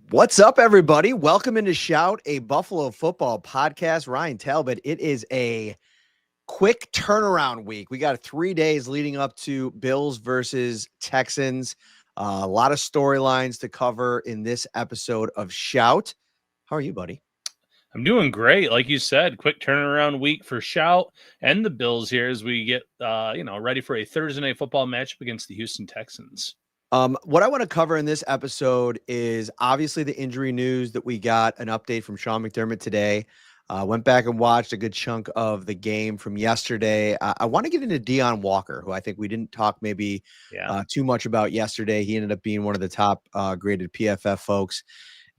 What's up, everybody? Welcome into Shout, a Buffalo football podcast. Ryan Talbot. It is a quick turnaround week. We got 3 days leading up to Bills versus Texans. A lot of storylines to cover in this episode of Shout. How are you, buddy? I'm doing great. Like you said, quick turnaround week for Shout and the Bills here as we get, ready for a Thursday night football matchup against the Houston Texans. What I want to cover in this episode is obviously the injury news that we got an update from Sean McDermott today. Went back and watched a good chunk of the game from yesterday. I want to get into Deion Walker, who I think we didn't talk maybe too much about yesterday. He ended up being one of the top graded PFF folks.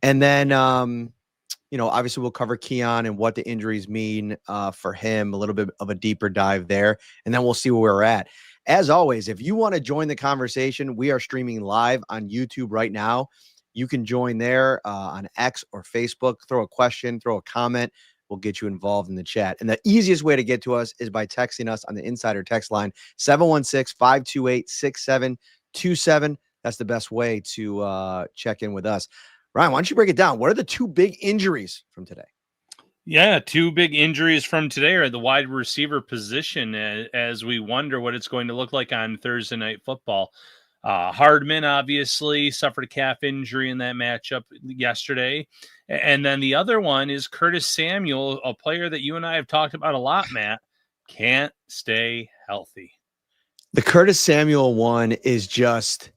And then, obviously we'll cover Keon and what the injuries mean for him, a little bit of a deeper dive there. And then we'll see where we're at. As always, if you want to join the conversation, we are streaming live on YouTube right now. You can join there on X or Facebook. Throw a question, throw a comment. We'll get you involved in the chat. And the easiest way to get to us is by texting us on the Insider text line, 716-528-6727. That's the best way to check in with us. Ryan, why don't you break it down? What are the two big injuries from today? Yeah, two big injuries from today are at the wide receiver position as we wonder what it's going to look like on Thursday Night Football. Hardman obviously suffered a calf injury in that matchup yesterday. And then the other one is Curtis Samuel, a player that you and I have talked about a lot, Matt, can't stay healthy. The Curtis Samuel one is just,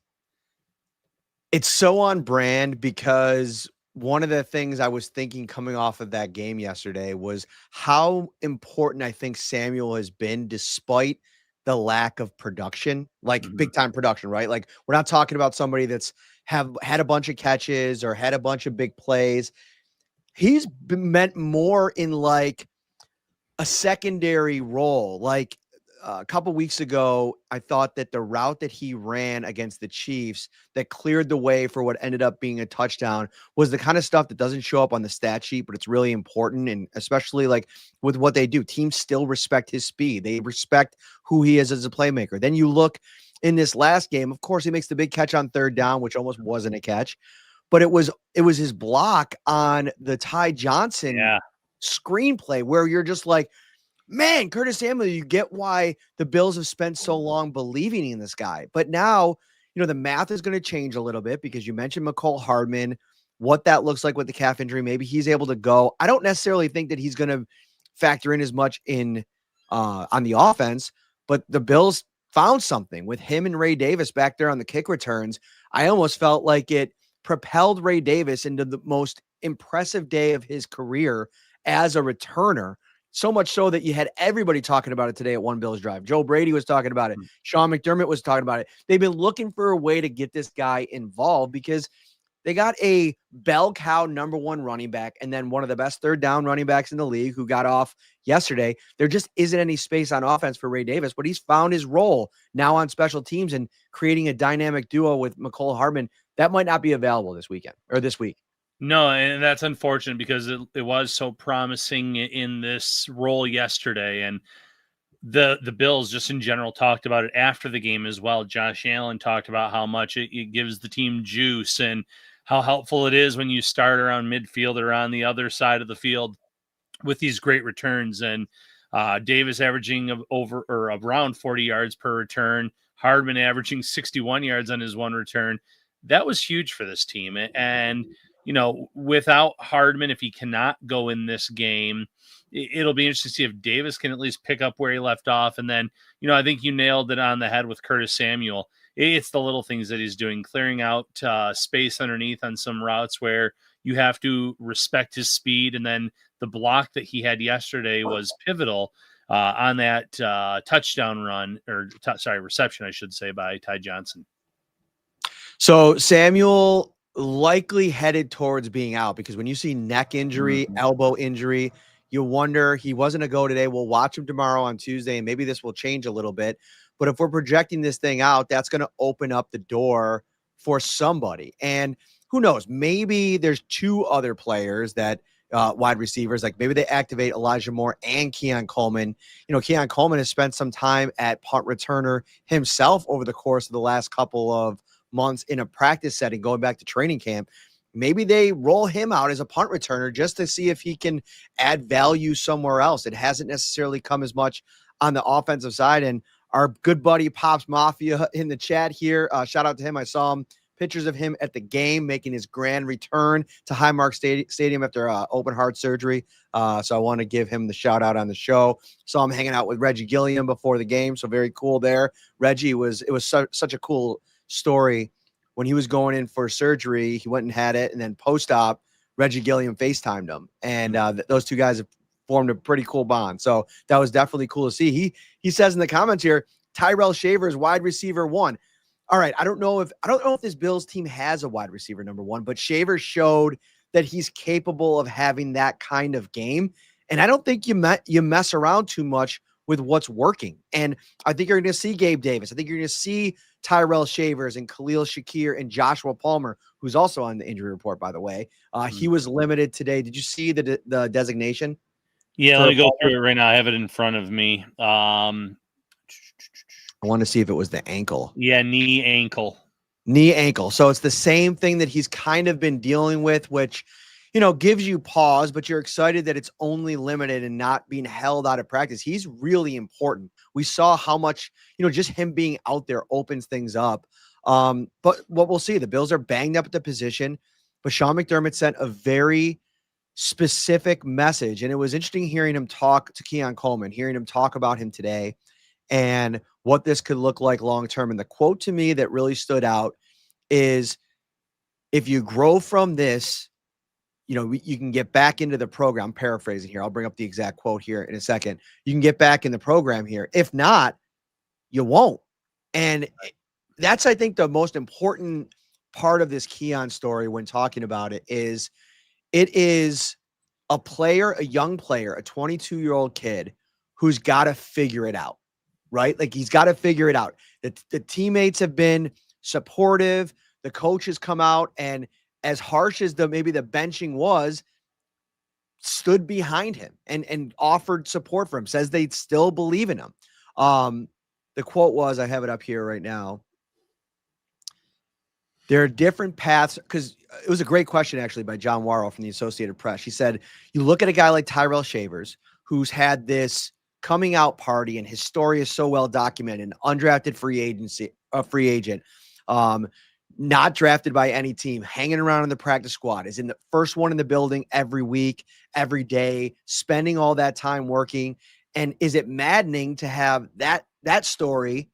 it's so on brand because one of the things I was thinking coming off of that game yesterday was how important I think Samuel has been despite the lack of production, like big time production, right? Like we're not talking about somebody that's have had a bunch of catches or had a bunch of big plays. He's been meant more in like a secondary role. Like a couple weeks ago, I thought that the route that he ran against the Chiefs that cleared the way for what ended up being a touchdown was the kind of stuff that doesn't show up on the stat sheet, but it's really important. And especially like with what they do, teams still respect his speed. They respect who he is as a playmaker. Then you look in this last game, of course, he makes the big catch on third down, which almost wasn't a catch, but it was his block on the Ty Johnson screenplay where you're just like, man, Curtis Samuel, you get why the Bills have spent so long believing in this guy. But now, the math is going to change a little bit because you mentioned Mecole Hardman, what that looks like with the calf injury. Maybe he's able to go. I don't necessarily think that he's going to factor in as much in on the offense, but the Bills found something with him and Ray Davis back there on the kick returns. I almost felt like it propelled Ray Davis into the most impressive day of his career as a returner. So much so that you had everybody talking about it today at One Bills Drive. Joe Brady was talking about it. Sean McDermott was talking about it. They've been looking for a way to get this guy involved because they got a bell cow number one running back and then one of the best third down running backs in the league who got off yesterday. There just isn't any space on offense for Ray Davis, but he's found his role now on special teams and creating a dynamic duo with Mecole Hardman. That might not be available this weekend or this week. No, and that's unfortunate because it was so promising in this role yesterday. And the Bills just in general talked about it after the game as well. Josh Allen talked about how much it gives the team juice and how helpful it is when you start around midfield or on the other side of the field with these great returns. And Davis averaging over or around 40 yards per return, Hardman averaging 61 yards on his one return. That was huge for this team. And without Hardman, if he cannot go in this game, it'll be interesting to see if Davis can at least pick up where he left off. And then, I think you nailed it on the head with Curtis Samuel. It's the little things that he's doing, clearing out space underneath on some routes where you have to respect his speed. And then the block that he had yesterday was pivotal on that touchdown run reception, I should say, by Ty Johnson. So Samuel likely headed towards being out because when you see neck injury, elbow injury, you wonder he wasn't a go today. We'll watch him tomorrow on Tuesday, and maybe this will change a little bit. But if we're projecting this thing out, that's going to open up the door for somebody. And who knows? Maybe there's two other players that wide receivers, like maybe they activate Elijah Moore and Keon Coleman. Keon Coleman has spent some time at punt returner himself over the course of the last couple of months in a practice setting, going back to training camp. maybe they roll him out as a punt returner just to see if he can add value somewhere else. It hasn't necessarily come as much on the offensive side. And our good buddy Pops Mafia in the chat here, shout out to him. I saw him, pictures of him at the game making his grand return to Highmark Stadium after open heart surgery. So I want to give him the shout out on the show. Saw him hanging out with Reggie Gilliam before the game, so very cool there. Reggie it was such a cool story. When he was going in for surgery, he went and had it, and then post-op, Reggie Gilliam FaceTimed him, and those two guys have formed a pretty cool bond. So that was definitely cool to see. He says in the comments here, Tyrell Shavers, wide receiver 1. All right, I don't know if this Bills team has a wide receiver number 1, but Shavers showed that he's capable of having that kind of game, and I don't think you mess around too much with what's working. And I think you're going to see Gabe Davis. I think you're going to see Tyrell Shavers and Khalil Shakir and Joshua Palmer, who's also on the injury report, by the way. He was limited today. Did you see the designation? Yeah, let me go through it right now. I have it in front of me. I want to see if it was the ankle. Yeah, knee ankle. So it's the same thing that he's kind of been dealing with, which, gives you pause, but you're excited that it's only limited and not being held out of practice. He's really important. We saw how much, just him being out there opens things up. But what we'll see, the Bills are banged up at the position, but Sean McDermott sent a very specific message. And it was interesting hearing him talk to Keon Coleman, hearing him talk about him today and what this could look like long-term. And the quote to me that really stood out is, if you grow from this, you can get back into the program. I'm paraphrasing here. I'll bring up the exact quote here in a second. You can get back in the program here. If not, you won't. And that's, I think, the most important part of this Keon story when talking about it is a young player, a 22-year-old kid who's got to figure it out, right? Like, he's got to figure it out. The teammates have been supportive. The coaches come out, and as harsh as maybe the benching was, stood behind him and offered support for him, says they still believe in him. The quote was, I have it up here right now. There are different paths, because it was a great question, actually, by John Warrell from the Associated Press. He said, you look at a guy like Tyrell Shavers, who's had this coming out party, and his story is so well documented, undrafted free agent, not drafted by any team, hanging around in the practice squad, is in the first one in the building every week, every day, spending all that time working. And is it maddening to have that story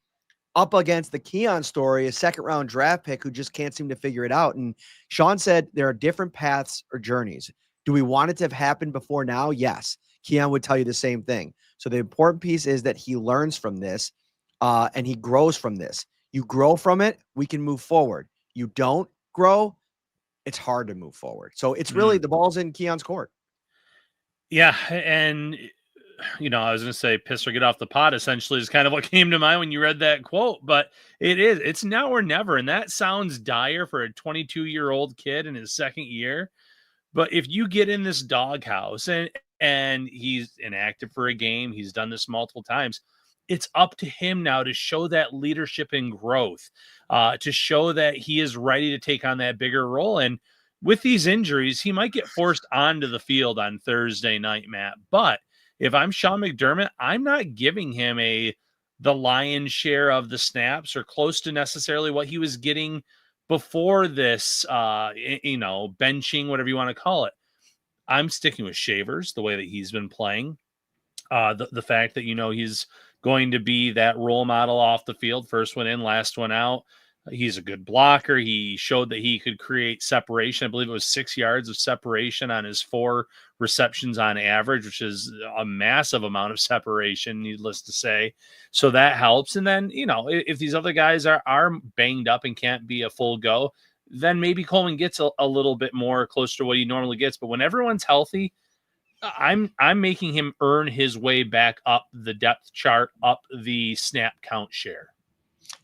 up against the Keon story, a second-round draft pick who just can't seem to figure it out? And Sean said there are different paths or journeys. Do we want it to have happened before now? Yes. Keon would tell you the same thing. So the important piece is that he learns from this, and he grows from this. You grow from it, we can move forward. You don't grow, it's hard to move forward. So it's really the ball's in Keon's court. Yeah, and I was going to say piss or get off the pot, essentially, is kind of what came to mind when you read that quote. But it's now or never. And that sounds dire for a 22-year-old kid in his second year. But if you get in this doghouse and he's inactive for a game, he's done this multiple times, it's up to him now to show that leadership and growth, to show that he is ready to take on that bigger role. And with these injuries, he might get forced onto the field on Thursday night, Matt. But if I'm Sean McDermott, I'm not giving him the lion's share of the snaps or close to necessarily what he was getting before this, benching, whatever you want to call it. I'm sticking with Shavers the way that he's been playing. The fact that, he's going to be that role model off the field, first one in, last one out. He's a good blocker. He showed that he could create separation. I believe it was 6 yards of separation on his 4 receptions on average, which is a massive amount of separation, needless to say. So that helps. And then, if these other guys are banged up and can't be a full go, then maybe Coleman gets a little bit more close to what he normally gets. But when everyone's healthy, I'm making him earn his way back up the depth chart, up the snap count share.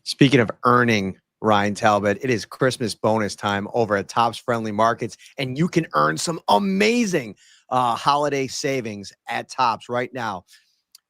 Speaking of earning, Ryan Talbot, it is Christmas bonus time over at Tops Friendly Markets, and you can earn some amazing holiday savings at Tops right now.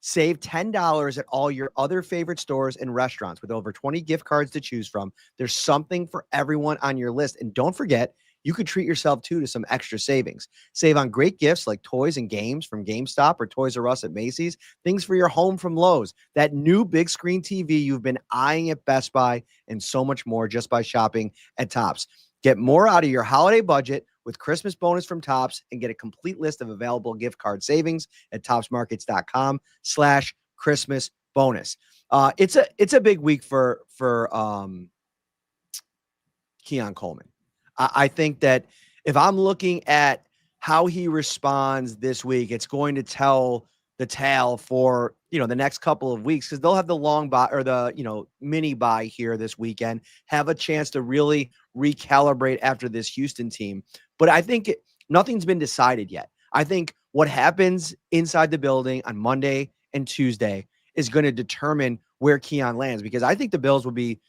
Save $10 at all your other favorite stores and restaurants with over 20 gift cards to choose from. There's something for everyone on your list. And don't forget, you could treat yourself too to some extra savings. Save on great gifts like toys and games from GameStop or Toys R Us at Macy's, things for your home from Lowe's, that new big screen TV you've been eyeing at Best Buy, and so much more just by shopping at Tops. Get more out of your holiday budget with Christmas bonus from Tops and get a complete list of available gift card savings at topsmarkets.com/Christmas bonus. It's a big week for Keon Coleman. I think that if I'm looking at how he responds this week, it's going to tell the tale for, the next couple of weeks, because they'll have the long bye or the, mini bye here this weekend, have a chance to really recalibrate after this Houston team. But I think nothing's been decided yet. I think what happens inside the building on Monday and Tuesday is going to determine where Keon lands, because I think the Bills will be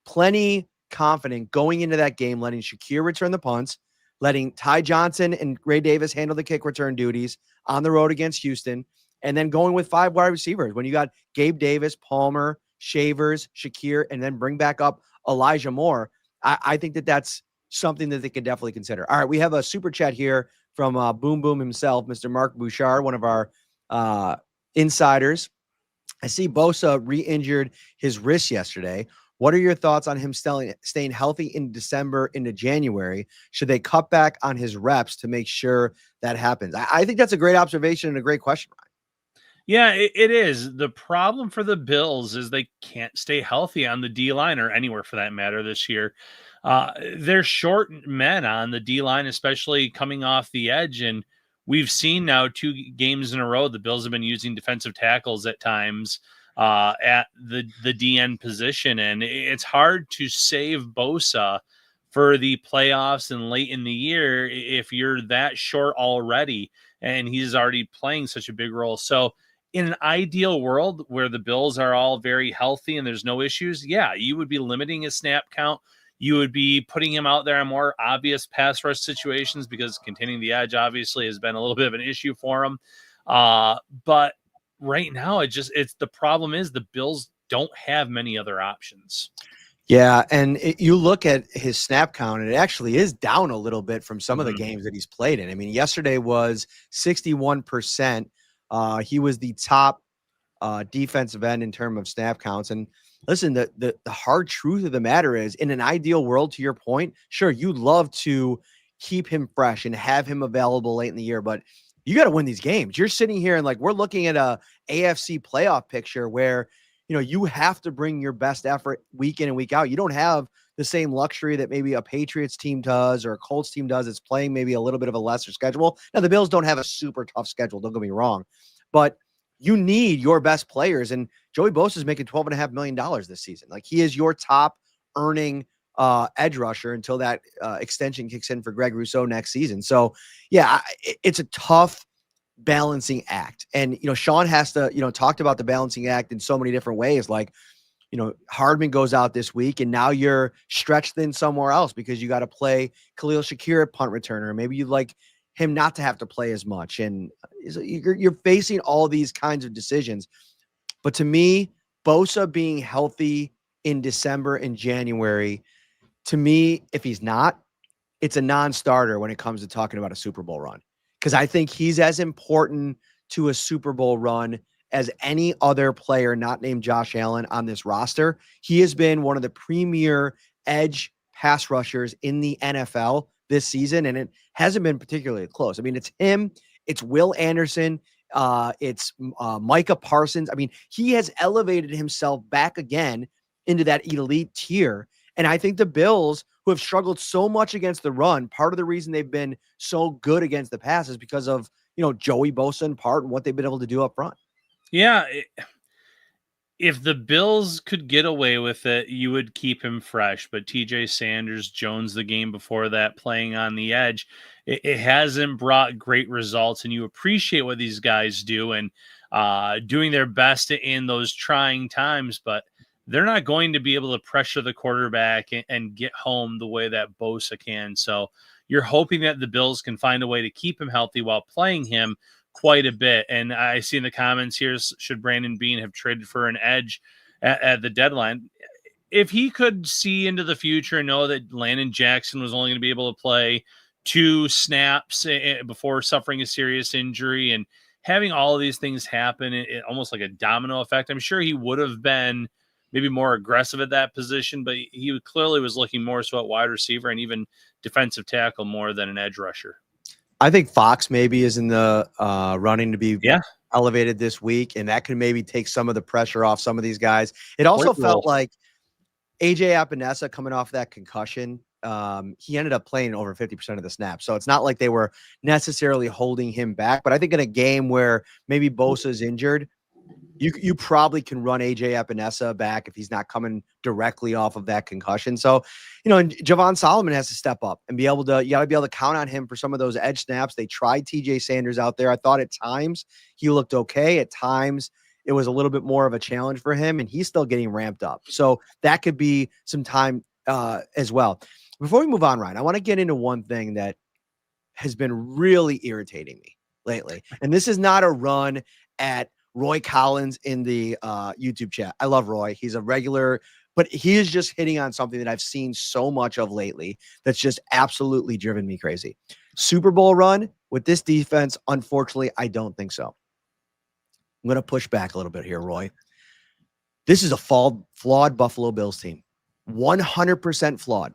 plenty confident going into that game, letting Shakir return the punts, letting Ty Johnson and Ray Davis handle the kick return duties on the road against Houston, and then going with 5 wide receivers. When you got Gabe Davis, Palmer, Shavers, Shakir, and then bring back up Elijah Moore, I think that that's something that they could definitely consider. All right, we have a super chat here from Boom Boom himself, Mr. Mark Bouchard, one of our insiders. I see Bosa re-injured his wrist yesterday. What are your thoughts on him staying healthy in December into January? Should they cut back on his reps to make sure that happens? I think that's a great observation and a great question, Ryan. Yeah, it is. The problem for the Bills is they can't stay healthy on the D-line or anywhere for that matter this year. They're short men on the D-line, especially coming off the edge. And we've seen now 2 games in a row, the Bills have been using defensive tackles at times at the DN position. And it's hard to save Bosa for the playoffs and late in the year if you're that short already and he's already playing such a big role. So in an ideal world where the Bills are all very healthy and there's no issues, yeah, you would be limiting his snap count. You would be putting him out there in more obvious pass rush situations because containing the edge obviously has been a little bit of an issue for him. But right now, it's the problem is the Bills don't have many other options. Yeah, and you look at his snap count, and it actually is down a little bit from some of the games that he's played in. I mean, yesterday was 61%. He was the top defensive end in terms of snap counts. And listen, the hard truth of the matter is, in an ideal world, to your point, sure, you'd love to keep him fresh and have him available late in the year, but you got to win these games. You're sitting here and we're looking at a AFC playoff picture where, you have to bring your best effort week in and week out. You don't have the same luxury that maybe a Patriots team does or a Colts team does. It's playing maybe a little bit of a lesser schedule. Now, the Bills don't have a super tough schedule, don't get me wrong, but you need your best players. And Joey Bosa is making $12.5 million this season. He is your top earning edge rusher until that extension kicks in for Greg Rousseau next season. So, yeah, it's a tough balancing act. And, Sean has to, talked about the balancing act in so many different ways. Hardman goes out this week and now you're stretched thin somewhere else because you got to play Khalil Shakir at punt returner. Maybe you'd like him not to have to play as much. And you're facing all these kinds of decisions. But to me, Bosa being healthy in December and January, to me, if he's not, it's a non-starter when it comes to talking about a Super Bowl run. Because I think he's as important to a Super Bowl run as any other player not named Josh Allen on this roster. He has been one of the premier edge pass rushers in the NFL this season, and it hasn't been particularly close. I mean, it's him, it's Will Anderson, it's Micah Parsons. I mean, he has elevated himself back again into that elite tier. And I think the Bills, who have struggled so much against the run, part of the reason they've been so good against the pass is because of, Joey Bosa in part and what they've been able to do up front. Yeah. If the Bills could get away with it, you would keep him fresh. But TJ Sanders, Jones, the game before that, playing on the edge, it hasn't brought great results. And you appreciate what these guys do and doing their best in those trying times. But they're not going to be able to pressure the quarterback and get home the way that Bosa can. So you're hoping that the Bills can find a way to keep him healthy while playing him quite a bit. And I see in the comments here, should Brandon Beane have traded for an edge at the deadline? if he could see into the future and know that Landon Jackson was only going to be able to play 2 snaps before suffering a serious injury and having all of these things happen, almost like a domino effect, I'm sure he would have been maybe more aggressive at that position, but he clearly was looking more so at wide receiver and even defensive tackle more than an edge rusher. I think Fox maybe is in the running to be Yeah. elevated this week, and that could maybe take some of the pressure off some of these guys. It also felt like AJ Epinesa coming off that concussion. He ended up playing over 50% of the snaps. So it's not like they were necessarily holding him back. But I think in a game where maybe Bosa's injured, you probably can run AJ Epinesa back if he's not coming directly off of that concussion. So, and Javon Solomon has to step up and you got to be able to count on him for some of those edge snaps. They tried TJ Sanders out there. I thought at times he looked okay. At times it was a little bit more of a challenge for him, and he's still getting ramped up. So that could be some time as well. Before we move on, Ryan, I want to get into one thing that has been really irritating me lately. And this is not a run at Roy Collins in the YouTube chat. I love Roy. He's a regular, but he is just hitting on something that I've seen so much of lately that's just absolutely driven me crazy. Super Bowl run with this defense, unfortunately, I don't think so. I'm going to push back a little bit here, Roy. This is a flawed Buffalo Bills team. 100% flawed.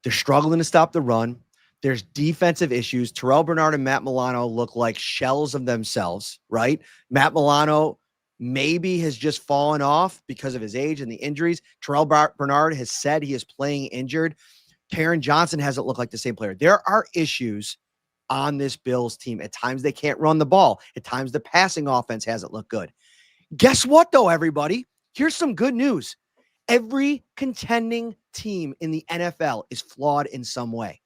They're struggling to stop the run. There's defensive issues. Terrell Bernard and Matt Milano look like shells of themselves, right? Matt Milano maybe has just fallen off because of his age and the injuries. Terrell Bernard has said he is playing injured. Taron Johnson hasn't looked like the same player. There are issues on this Bills team. At times they can't run the ball. At times the passing offense hasn't looked good. Guess what, though, everybody? Here's some good news. Every contending team in the NFL is flawed in some way.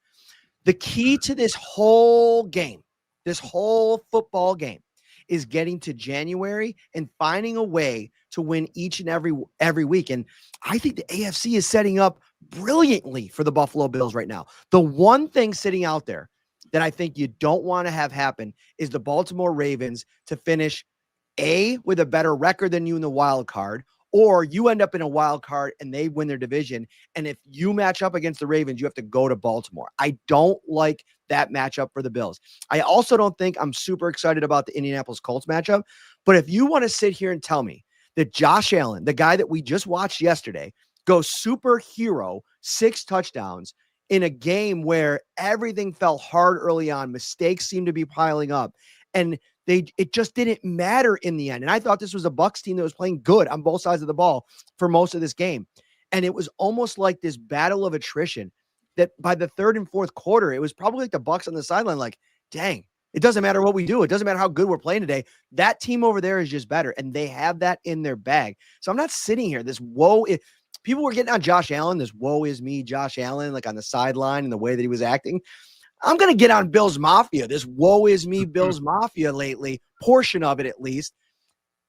The key to this whole game, this whole football game, is getting to January and finding a way to win each and every week. And I think the AFC is setting up brilliantly for the Buffalo Bills right now. The one thing sitting out there that I think you don't want to have happen is the Baltimore Ravens to finish with a better record than you in the wild card, or you end up in a wild card and they win their division. And if you match up against the Ravens, you have to go to Baltimore. I don't like that matchup for the Bills. I also don't think I'm super excited about the Indianapolis Colts matchup. But if you want to sit here and tell me that Josh Allen, the guy that we just watched yesterday, goes superhero, 6 touchdowns in a game where everything felt hard early on, mistakes seemed to be piling up, and it just didn't matter in the end. And I thought this was a Bucs team that was playing good on both sides of the ball for most of this game. And it was almost like this battle of attrition that by the third and fourth quarter, it was probably like the Bucs on the sideline, like, dang, it doesn't matter what we do. It doesn't matter how good we're playing today. That team over there is just better. And they have that in their bag. So I'm not sitting here. People were getting on Josh Allen, this woe is me, Josh Allen, like on the sideline and the way that he was acting. I'm going to get on Bills Mafia, this woe is me Bills Mafia lately, portion of it at least.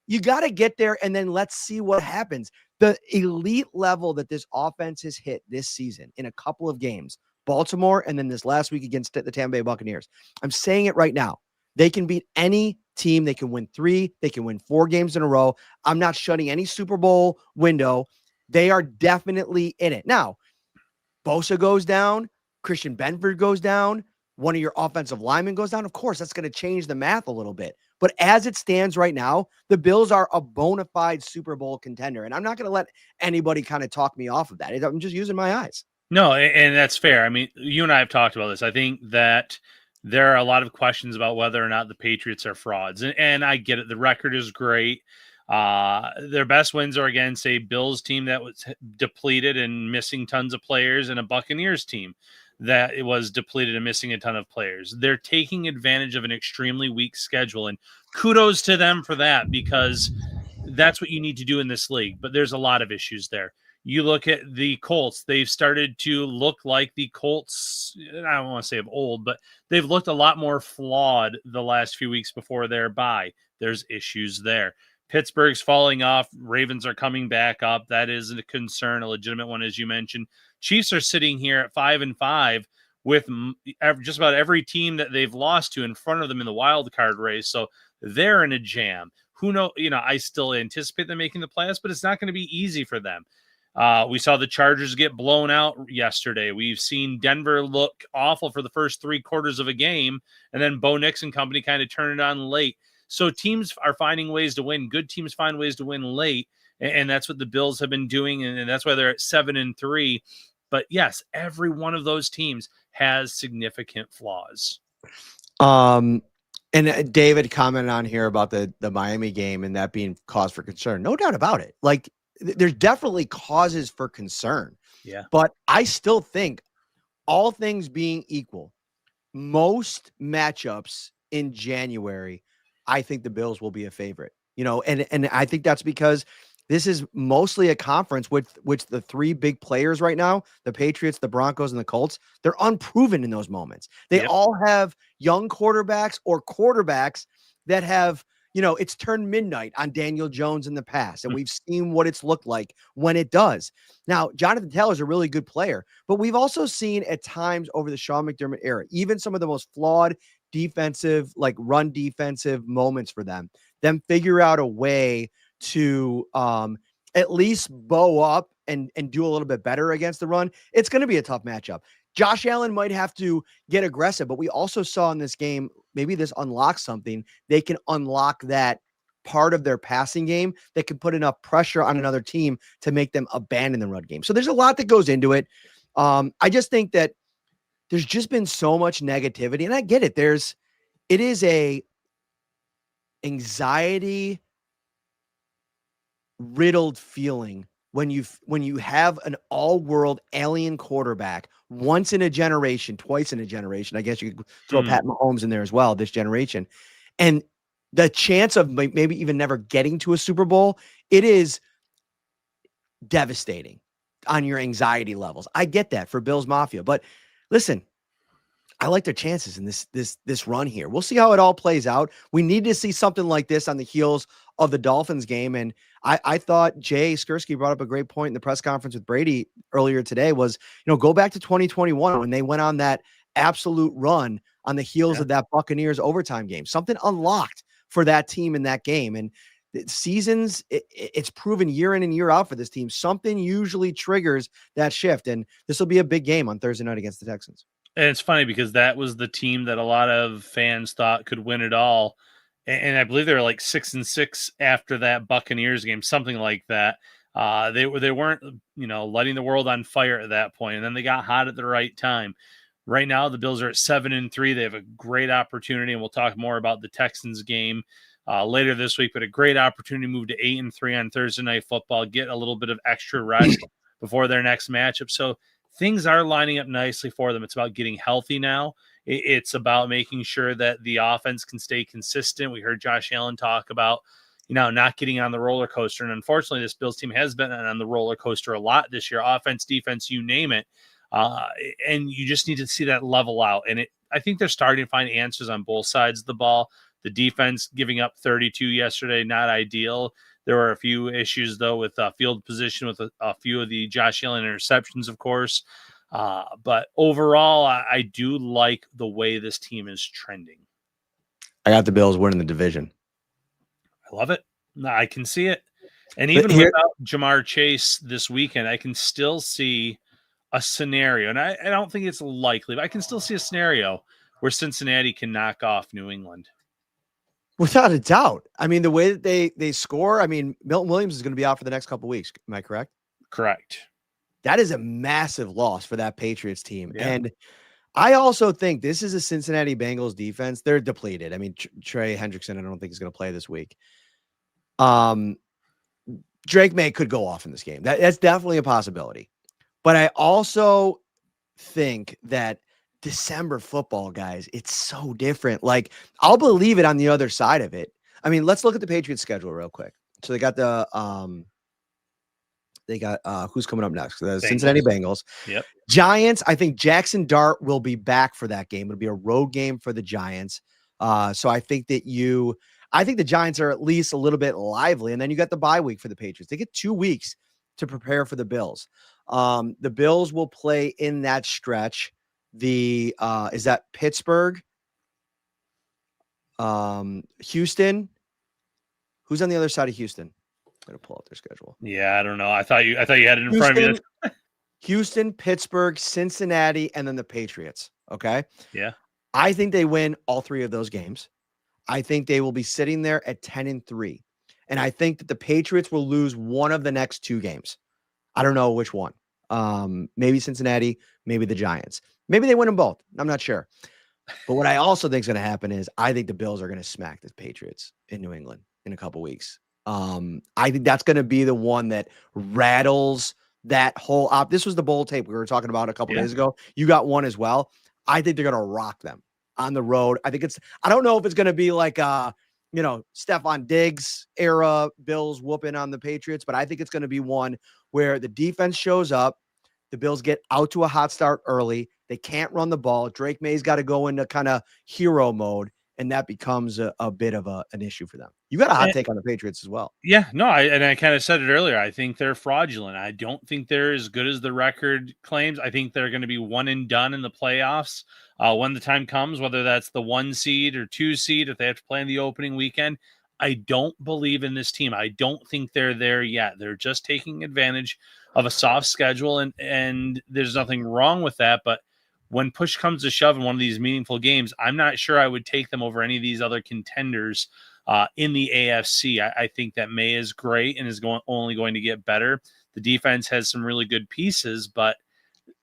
You got to get there, and then let's see what happens. The elite level that this offense has hit this season in a couple of games, Baltimore and then this last week against the Tampa Bay Buccaneers. I'm saying it right now. They can beat any team. They can win 3. They can win 4 games in a row. I'm not shutting any Super Bowl window. They are definitely in it. Now, Bosa goes down. Christian Benford goes down, one of your offensive linemen goes down. Of course, that's going to change the math a little bit. But as it stands right now, the Bills are a bona fide Super Bowl contender. And I'm not going to let anybody kind of talk me off of that. I'm just using my eyes. No, and that's fair. I mean, you and I have talked about this. I think that there are a lot of questions about whether or not the Patriots are frauds. And I get it. The record is great. Their best wins are against a Bills team that was depleted and missing tons of players, and a Buccaneers team that it was depleted and missing a ton of players. They're taking advantage of an extremely weak schedule, and kudos to them for that, because that's what you need to do in this league. But there's a lot of issues there. You look at the Colts, they've started to look like the Colts, I don't want to say of old, but they've looked a lot more flawed the last few weeks before their bye. There's issues there. Pittsburgh's falling off. Ravens are coming back up. That is a concern, a legitimate one, as you mentioned. Chiefs are sitting here at 5-5 with just about every team that they've lost to in front of them in the wild card race. So they're in a jam. Who knows? I still anticipate them making the playoffs, but it's not going to be easy for them. We saw the Chargers get blown out yesterday. We've seen Denver look awful for the first 3 quarters of a game, and then Bo Nix and company kind of turn it on late. So teams are finding ways to win. Good teams find ways to win late, and that's what the Bills have been doing, and that's why they're at 7-3. But yes, every one of those teams has significant flaws. And David commented on here about the Miami game and that being cause for concern. No doubt about it. Like, there's definitely causes for concern. Yeah. But I still think, all things being equal, most matchups in January, I think the Bills will be a favorite. And I think that's because this is mostly a conference with which the 3 big players right now, the Patriots, the Broncos, and the Colts, they're unproven in those moments. They all have young quarterbacks or quarterbacks that have, it's turned midnight on Daniel Jones in the past, and we've seen what it's looked like when it does. Now, Jonathan Taylor is a really good player, but we've also seen at times over the Sean McDermott era, even some of the most flawed defensive, like run defensive moments for them figure out a way to at least bow up and do a little bit better against the run. It's going to be a tough matchup. Josh Allen might have to get aggressive, but we also saw in this game, maybe this unlocks something. They can unlock that part of their passing game that can put enough pressure on another team to make them abandon the run game. So there's a lot that goes into it. I just think that there's just been so much negativity, and I get it. It is a anxiety riddled feeling when you have an all-world alien quarterback once in a generation, twice in a generation. I guess you could throw Pat Mahomes in there as well, this generation. And the chance of maybe even never getting to a Super Bowl, it is devastating on your anxiety levels. I get that for Bills Mafia, but listen, I like their chances in this run here. We'll see how it all plays out. We need to see something like this on the heels of the Dolphins game. And I thought Jay Skursky brought up a great point in the press conference with Brady earlier today was, go back to 2021 when they went on that absolute run on the heels of that Buccaneers overtime game. Something unlocked for that team in that game. And seasons, it's proven year in and year out for this team. Something usually triggers that shift. And this will be a big game on Thursday night against the Texans. And it's funny because that was the team that a lot of fans thought could win it all. And I believe they were like 6-6 after that Buccaneers game, something like that. They weren't, letting the world on fire at that point, and then they got hot at the right time. Right now, the Bills are at 7-3. They have a great opportunity, and we'll talk more about the Texans game later this week. But a great opportunity to move to 8-3 on Thursday Night Football, get a little bit of extra rest before their next matchup. So things are lining up nicely for them. It's about getting healthy now. It's about making sure that the offense can stay consistent. We heard Josh Allen talk about, not getting on the roller coaster. And unfortunately, this Bills team has been on the roller coaster a lot this year. Offense, defense, you name it. And you just need to see that level out. And I think they're starting to find answers on both sides of the ball. The defense giving up 32 yesterday, not ideal. There were a few issues, though, with field position, with a few of the Josh Allen interceptions, of course. But overall, I do like the way this team is trending. I got the Bills winning the division. I love it. I can see it. And even without Jamar Chase this weekend, I can still see a scenario. And I don't think it's likely, but I can still see a scenario where Cincinnati can knock off New England. Without a doubt. I mean, the way that they score, Milton Williams is going to be out for the next couple of weeks. Am I correct? Correct. That is a massive loss for that Patriots team. Yeah. And I also think this is a Cincinnati Bengals defense. They're depleted. Trey Hendrickson, I don't think he's going to play this week. Drake May could go off in this game. That's definitely a possibility. But I also think that December football, guys, it's so different. Like, I'll believe it on the other side of it. Let's look at the Patriots schedule real quick. So they got who's coming up next? The Cincinnati Bengals. Yep. Giants. I think Jackson Dart will be back for that game. It'll be a road game for the Giants. So I think the Giants are at least a little bit lively. And then you got the bye week for the Patriots. They get 2 weeks to prepare for the Bills. The Bills will play in that stretch. Is that Pittsburgh? Houston. Who's on the other side of Houston? going to pull up their schedule. Yeah, I don't know. I thought you had it in front of you. Houston, Pittsburgh, Cincinnati, and then the Patriots. Okay. Yeah. I think they win all 3 of those games. I think they will be sitting there at 10-3. And I think that the Patriots will lose one of the next 2 games. I don't know which one. Maybe Cincinnati, maybe the Giants. Maybe they win them both. I'm not sure. But what I also think is going to happen is I think the Bills are going to smack the Patriots in New England in a couple weeks. I think that's going to be the one that rattles that whole op. This was the bowl tape we were talking about a couple days ago. You got one as well. I think they're going to rock them on the road. I don't know if it's going to be like Stephon Diggs era Bills whooping on the Patriots, but I think it's going to be one where the defense shows up. The Bills get out to a hot start early. They can't run the ball. Drake May's got to go into kind of hero mode, and that becomes a bit of an issue for them. You got a hot take on the Patriots as well. Yeah, no, I kind of said it earlier. I think they're fraudulent. I don't think they're as good as the record claims. I think they're going to be one and done in the playoffs when the time comes, whether that's the 1 seed or 2 seed, if they have to play in the opening weekend. I don't believe in this team. I don't think they're there yet. They're just taking advantage of a soft schedule, and there's nothing wrong with that. But when push comes to shove in one of these meaningful games, I'm not sure I would take them over any of these other contenders in the AFC. I think that May is great and is only going to get better. The defense has some really good pieces, but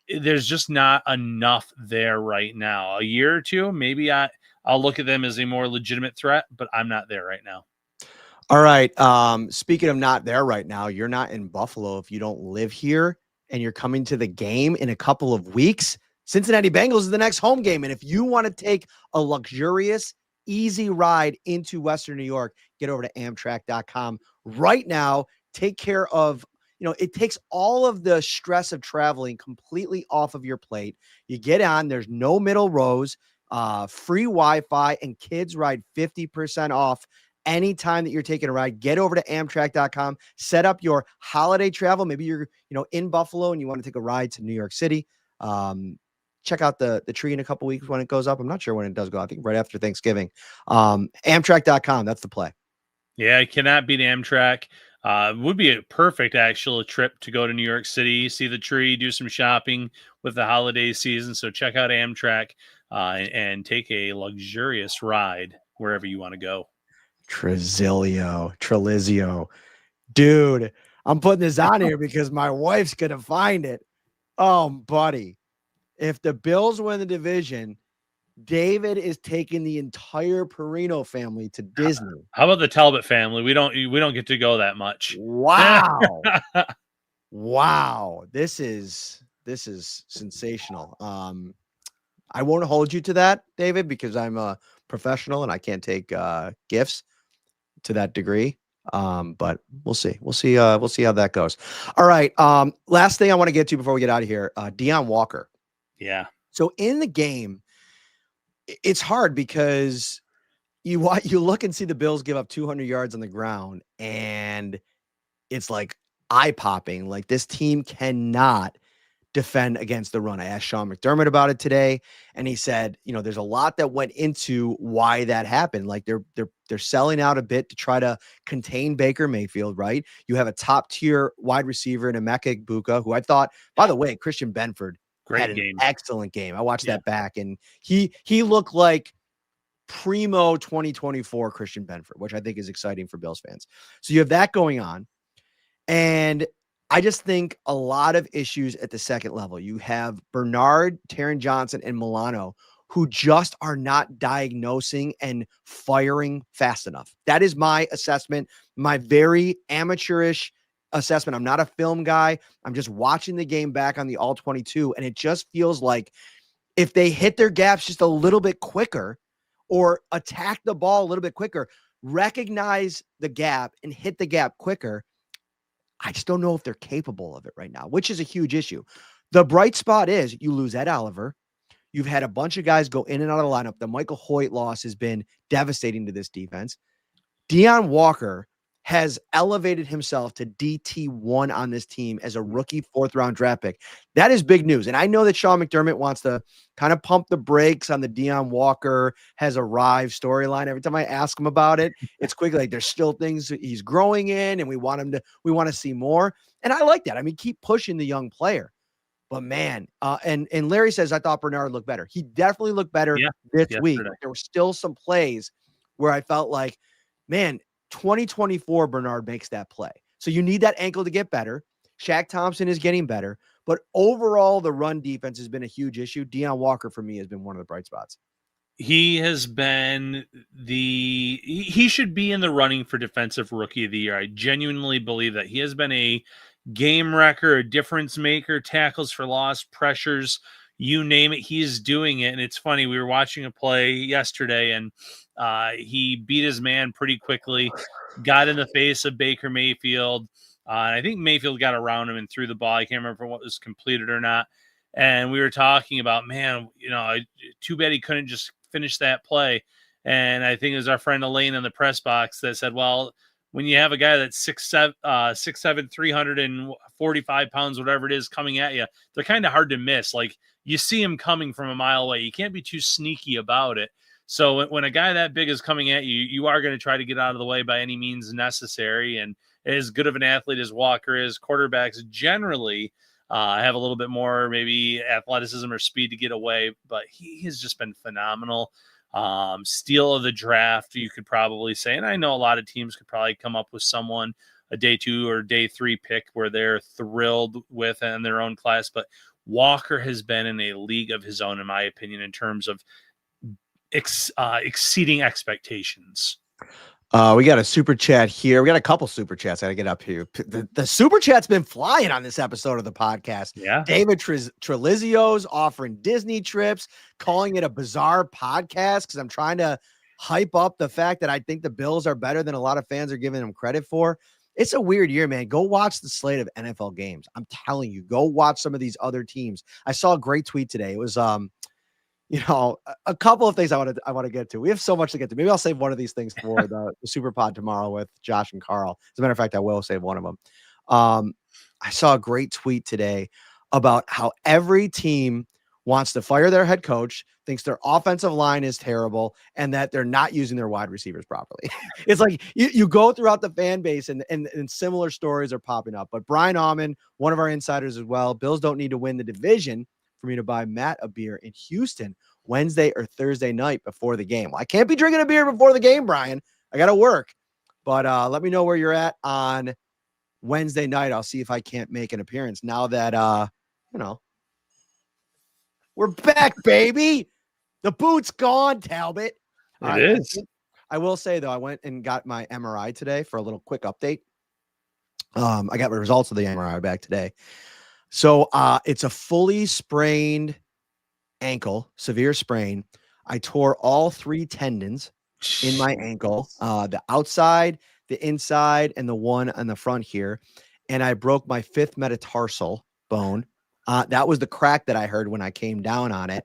there's just not enough there right now. A year or two, maybe I'll look at them as a more legitimate threat, but I'm not there right now. All right. Speaking of not there right now, you're not in Buffalo if you don't live here and you're coming to the game in a couple of weeks. Cincinnati Bengals is the next home game. And if you want to take a luxurious, easy ride into Western New York, get over to Amtrak.com right now. Take care of, it takes all of the stress of traveling completely off of your plate. You get on, there's no middle rows, free Wi-Fi, and kids ride 50% off anytime that you're taking a ride. Get over to Amtrak.com, set up your holiday travel. Maybe you're, in Buffalo and you want to take a ride to New York City. Check out the tree in a couple weeks when it goes up. I'm not sure when it does go. I think right after Thanksgiving. Amtrak.com. That's the play. Yeah, I cannot beat Amtrak. Would be a perfect actual trip to go to New York City, see the tree, do some shopping with the holiday season. So check out Amtrak and take a luxurious ride wherever you want to go. Trelizio. Dude, I'm putting this on here because my wife's going to find it. Oh, buddy. If the Bills win the division, David is taking the entire Parrino family to Disney. How about the Talbot family? We don't get to go that much. Wow. Wow. This is sensational. I won't hold you to that, David, because I'm a professional and I can't take gifts to that degree. But we'll see. We'll see how that goes. All right. Last thing I want to get to before we get out of here, Deion Walker. Yeah. So in the game, it's hard because you look and see the Bills give up 200 yards on the ground, and it's like eye-popping. Like, this team cannot defend against the run. I asked Sean McDermott about it today, and he said, there's a lot that went into why that happened. Like, they're selling out a bit to try to contain Baker Mayfield, right? You have a top-tier wide receiver in Emeka Egbuka, who I thought, by the way, Christian Benford had an excellent game. I watched that back, and he looked like primo 2024 Christian Benford, which I think is exciting for Bills fans. So you have that going on, and I just think a lot of issues at the second level. You have Bernard, Taron Johnson, and Milano, who just are not diagnosing and firing fast enough. That is my assessment, my very amateurish assessment. I'm not a film guy. I'm just watching the game back on the all 22. And it just feels like if they hit their gaps just a little bit quicker or attack the ball a little bit quicker, recognize the gap and hit the gap quicker, I just don't know if they're capable of it right now, which is a huge issue. The bright spot is you lose Ed Oliver. You've had a bunch of guys go in and out of the lineup. The Michael Hoyt loss has been devastating to this defense. Deion Walker has elevated himself to DT1 on this team as a rookie 4th-round draft pick. That is big news. And I know that Sean McDermott wants to kind of pump the brakes on the Deion Walker has arrived storyline. Every time I ask him about it, it's quickly like there's still things he's growing in, and we want to see more. And I like that. I mean, keep pushing the young player. But man, and Larry says, I thought Bernard looked better. He definitely looked better this week. There were still some plays where I felt like, man, 2024 Bernard makes that play. So you need that ankle to get better. Shaq Thompson is getting better. But overall, the run defense has been a huge issue. Deion Walker, for me, has been one of the bright spots. He has been he should be in the running for Defensive Rookie of the Year. I genuinely believe that he has been a game wrecker, a difference maker, tackles for loss, pressures, you name it, he's doing it. And it's funny, we were watching a play yesterday, and he beat his man pretty quickly, got in the face of Baker Mayfield. I think Mayfield got around him and threw the ball. I can't remember what was completed or not. And we were talking about, man, too bad he couldn't just finish that play. And I think it was our friend Elaine in the press box that said, well, when you have a guy that's 6'7", 345 pounds, whatever it is, coming at you, they're kind of hard to miss. Like, you see him coming from a mile away. You can't be too sneaky about it. So when a guy that big is coming at you, you are going to try to get out of the way by any means necessary. And as good of an athlete as Walker is, quarterbacks generally have a little bit more maybe athleticism or speed to get away, but he has just been phenomenal. Steal of the draft, you could probably say, and I know a lot of teams could probably come up with someone, a day 2 or day 3 pick where they're thrilled with in their own class, but Walker has been in a league of his own, in my opinion, in terms of exceeding expectations. We got a super chat here. We got a couple super chats. I got to get up here. The super chat's been flying on this episode of the podcast. Yeah. David Trelizio's offering Disney trips, calling it a bizarre podcast because I'm trying to hype up the fact that I think the Bills are better than a lot of fans are giving them credit for. It's a weird year, man. Go watch the slate of NFL games. I'm telling you, go watch some of these other teams. I saw a great tweet today. It was a couple of things I want to get to. We have so much to get to. Maybe I'll save one of these things for the Super Pod tomorrow with Josh and Carl. As a matter of fact, I will save one of them. I saw a great tweet today about how every team wants to fire their head coach, thinks their offensive line is terrible, and that they're not using their wide receivers properly. It's like you go throughout the fan base and similar stories are popping up. But Brian Aumann, one of our insiders as well, Bills don't need to win the division for me to buy Matt a beer in Houston Wednesday or Thursday night before the game. Well, I can't be drinking a beer before the game, Brian. I got to work. But let me know where you're at on Wednesday night. I'll see if I can't make an appearance now that, we're back, baby. The boot's gone, Talbot. It is. I will say, though, I went and got my MRI today for a little quick update. I got the results of the MRI back today. So it's a fully sprained ankle, severe sprain. I tore all 3 tendons in my ankle, the outside, the inside, and the one on the front here. And I broke my 5th metatarsal bone. That was the crack that I heard when I came down on it.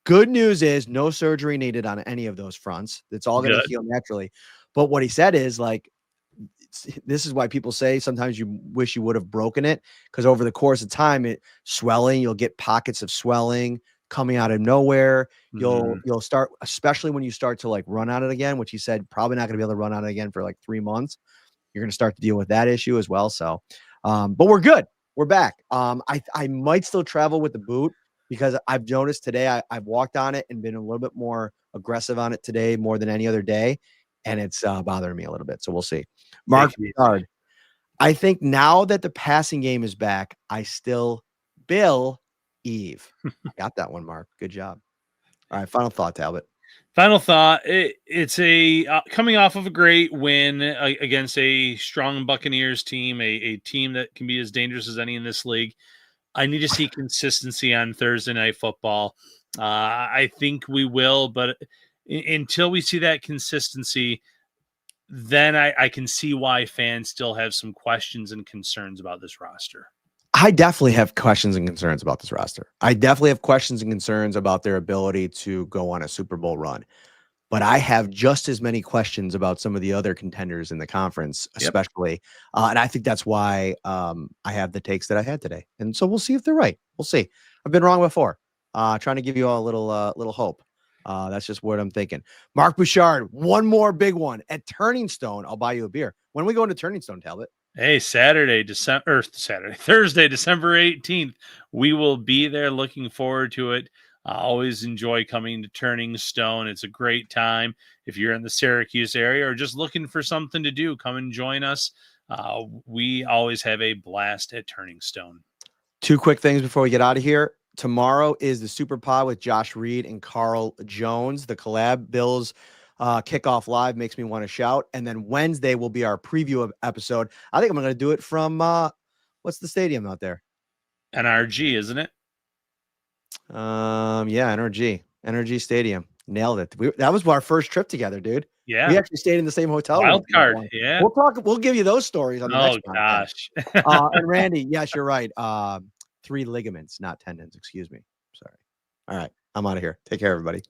Good news is no surgery needed on any of those fronts. It's all going to heal naturally. But what he said is, like, this is why people say sometimes you wish you would have broken it, because over the course of time, you'll get pockets of swelling coming out of nowhere. You'll start, especially when you start to like run on it again, which he said probably not going to be able to run on it again for like 3 months. You're going to start to deal with that issue as well. So, but we're good. We're back. I might still travel with the boot because I've noticed today I've walked on it and been a little bit more aggressive on it today more than any other day. And it's bothering me a little bit. So we'll see. Mark Bernard, I think now that the passing game is back, I still Bill Eve. Got that one, Mark. Good job. All right. Final thought, Talbot. Final thought. It's a coming off of a great win against a strong Buccaneers team, a team that can be as dangerous as any in this league. I need to see consistency on Thursday Night Football. I think we will, but until we see that consistency, then I can see why fans still have some questions and concerns about this roster. I definitely have questions and concerns about this roster. I definitely have questions and concerns about their ability to go on a Super Bowl run. but I have just as many questions about some of the other contenders in the conference, especially. And I think that's why I have the takes that I had today. And so we'll see if they're right. We'll see. I've been wrong before. Trying to give you all a little hope. That's just what I'm thinking. Mark Bouchard, one more big one at Turning Stone. I'll buy you a beer. When are we going to Turning Stone, Talbot? Hey, Thursday, December 18th. We will be there. Looking forward to it. I always enjoy coming to Turning Stone. It's a great time. If you're in the Syracuse area or just looking for something to do, come and join us. We always have a blast at Turning Stone. Two quick things before we get out of here. Tomorrow is the Super Pod with Josh Reed and Carl Jones. The collab Bills kickoff live makes me want to shout. And then Wednesday will be our preview episode. I think I'm going to do it from what's the stadium out there? NRG, isn't it? Yeah, NRG Stadium. Nailed it. That was our first trip together, dude. Yeah, we actually stayed in the same hotel. Wild card. Yeah, we'll give you those stories on the next podcast. Gosh. And Randy, yes, you're right. 3 ligaments, not tendons. Excuse me. Sorry. All right, I'm out of here. Take care, everybody.